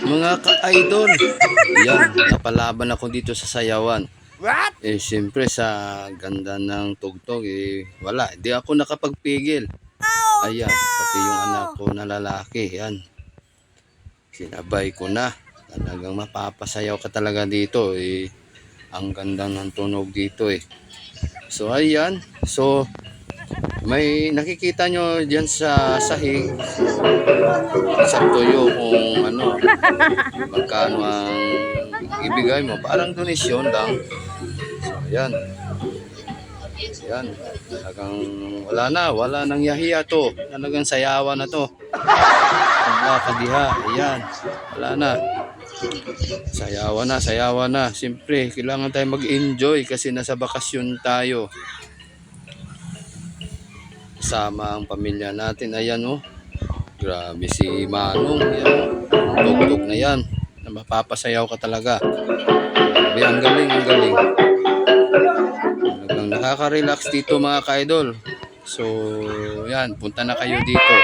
Mga ka-idol, yan, napalaban ako dito sa sayawan. Eh, siyempre sa ganda ng tugtog, wala, di ako nakapagpigil. Ayan, pati yung anak ko na lalaki, yan. Sinabay ko na. Talagang mapapasayaw ka talaga dito, ang ganda ng tunog dito, So, ayan. So, may nakikita nyo dyan sa sahig. Sakto yun kung ano, magkano ang ibigay mo. Parang donasyon lang. So, ayan. Ayan. Talagang wala nang yahiya to. Talagang sayawan na to. Wala kadiha. Ayan. Wala na. Sayawan na. Siyempre, kailangan tayo mag-enjoy kasi nasa bakasyon tayo. Sama ang pamilya natin. Ayan, oh. Grabe si Manong. Ayan. Tugtog na yan. Mapapasayaw ka talaga. Grabe, ang galing. Talagang nakaka-relax dito mga ka-idol. So, yan. Punta na kayo dito.